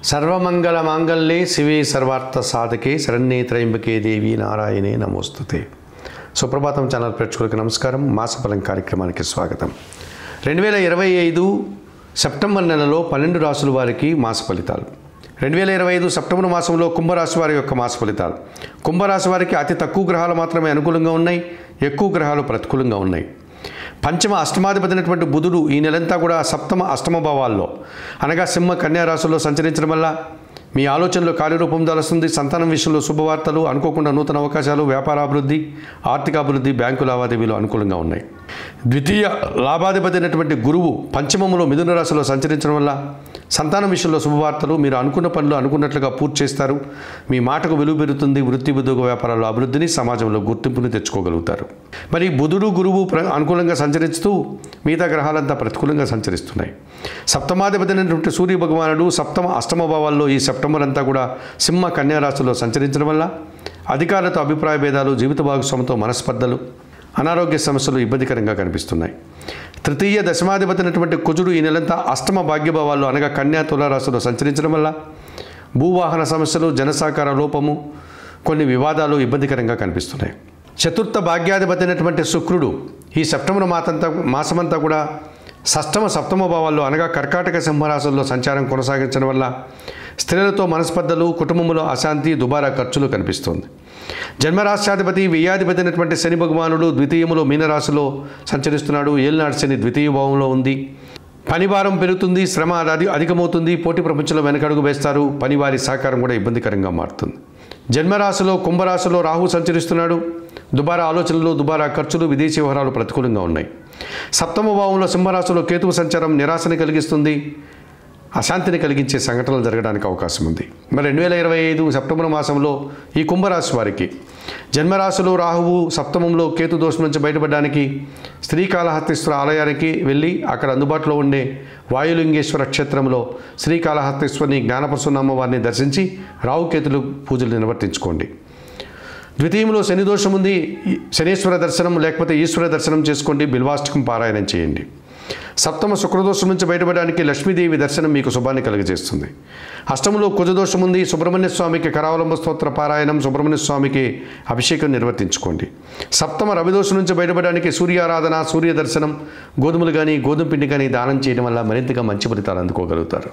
సర్వమంగళ మాంగళ్యే శివే సర్వార్థ సాధకే శరణ్యే త్రయంబకే దేవి నారాయణే నమోస్తుతే. సుప్రభాతం ఛానల్ ప్రేక్షకులకు నమస్కారం. మాసఫలం కార్యక్రమానికి స్వాగతం. 2025 సెప్టెంబర్ నెలలో 12 రాశుల వారికి మాస ఫలితాలు. 2025 సెప్టెంబర్ మాసంలో కుంభరాశి వారి యొక్క మాస ఫలితాలు. కుంభరాశి వారికి అతి తక్కువ గ్రహాలు మాత్రమే అనుకూలంగా ఉన్నాయి, ఎక్కువ గ్రహాలు ప్రతికూలంగా ఉన్నాయి. పంచమ అష్టమాధిపతి అయినటువంటి బుధుడు ఈ నెలంతా కూడా సప్తమ అష్టమ భావాల్లో అనగా సింహ కన్యా రాశుల్లో సంచరించడం వల్ల మీ ఆలోచనలో కార్యరూపం దాలుస్తుంది. సంతానం విషయంలో శుభవార్తలు, అనుకోకుండా నూతన అవకాశాలు, వ్యాపారాభివృద్ధి, ఆర్థికాభివృద్ధి, బ్యాంకు లావాదేవీలు అనుకూలంగా ఉన్నాయి. ద్వితీయ లాభాధిపతి అయినటువంటి గురువు పంచమంలో మిథున రాశిలో సంచరించడం వల్ల సంతానం విషయంలో శుభవార్తలు, మీరు అనుకున్న పనులు అనుకున్నట్లుగా పూర్తి చేస్తారు. మీ మాటకు విలువ పెరుగుతుంది. వృత్తి ఉద్యోగ వ్యాపారాల్లో అభివృద్ధిని, సమాజంలో గుర్తింపుని తెచ్చుకోగలుగుతారు. మరి బుధుడు గురువు అనుకూలంగా సంచరిస్తూ మిగతా గ్రహాలంతా ప్రతికూలంగా సంచరిస్తున్నాయి. సప్తమాధిపతి అయినటువంటి సూర్య భగవానుడు సప్తమ అష్టమ భావాల్లో ఈ సెప్టెంబర్ అంతా కూడా సింహ కన్యా రాశిలో సంచరించడం వల్ల అధికారులతో అభిప్రాయ భేదాలు, జీవిత భాగస్వామితో మనస్పర్ధలు, అనారోగ్య సమస్యలు ఇబ్బందికరంగా కనిపిస్తున్నాయి. తృతీయ దశమాధిపతి అయినటువంటి కుజుడు ఈ నెలంతా అష్టమ భాగ్యభావాల్లో అనగా కన్యా తుల రాశిలో సంచరించడం వల్ల భూవాహన సమస్యలు, జనసహకార లోపము, కొన్ని వివాదాలు ఇబ్బందికరంగా కనిపిస్తున్నాయి. చతుర్థ భాగ్యాధిపతి అయినటువంటి శుక్రుడు ఈ సెప్టెంబర్ మాసమంతా కూడా షష్టమ సప్తమ భావాల్లో అనగా కర్కాటక సింహరాశుల్లో సంచారం కొనసాగించడం వల్ల స్త్రీలతో మనస్పర్ధలు, కుటుంబంలో అశాంతి, దుబారా ఖర్చులు కనిపిస్తుంది. జన్మరాశ్యాధిపతి వ్యయాధిపతి అయినటువంటి శని భగవానుడు ద్వితీయములో మీనరాశిలో సంచరిస్తున్నాడు. ఏలినాడు శని ద్వితీయ భావంలో ఉంది. పనిభారం పెరుగుతుంది, శ్రమ అధికమవుతుంది, పోటీ ప్రపంచంలో వెనకడుగు వేస్తారు. పనివారి సహకారం కూడా ఇబ్బందికరంగా మారుతుంది. జన్మరాశిలో కుంభరాశిలో రాహు సంచరిస్తున్నాడు. దుబారా ఆలోచనలు, దుబారా ఖర్చులు, విదేశీ వ్యవహారాలు ప్రతికూలంగా ఉన్నాయి. సప్తమ భావంలో సింహరాశిలో కేతువు సంచారం నిరాశని కలిగిస్తుంది, అశాంతిని కలిగించే సంఘటనలు జరగడానికి అవకాశం ఉంది. మరి 2025 సెప్టెంబర్ మాసంలో ఈ కుంభరాశి వారికి జన్మరాశిలో రాహువు సప్తమంలో కేతు దోషం నుంచి బయటపడడానికి శ్రీకాళహస్తీశ్వర ఆలయానికి వెళ్ళి అక్కడ అందుబాటులో ఉండే వాయులింగేశ్వర క్షేత్రంలో శ్రీకాళహస్తీశ్వరిని, జ్ఞానప్రసన్న అమ్మవారిని దర్శించి రాహుకేతులు పూజలు నిర్వర్తించుకోండి. ద్వితీయంలో శని దోషం ఉంది, శనీశ్వర దర్శనం లేకపోతే ఈశ్వర దర్శనం చేసుకోండి. బిల్వాష్టకం పారాయణం చేయండి. సప్తమ శుక్రదోషం నుంచి బయటపడడానికి లక్ష్మీదేవి దర్శనం మీకు శుభాన్ని కలుగజేస్తుంది. అష్టమంలో కుజదోషం ఉంది. సుబ్రహ్మణ్య స్వామికి కరావలంబ స్తోత్ర పారాయణం, సుబ్రహ్మణ్య స్వామికి అభిషేకం నిర్వర్తించుకోండి. సప్తమ రవిదోషం నుంచి బయటపడడానికి సూర్యారాధన, సూర్య దర్శనం, గోధుమలు కానీ గోధుమ పిండి కానీ దానం చేయడం వల్ల మరింతగా మంచి ఫలితాలు అందుకోగలుగుతారు.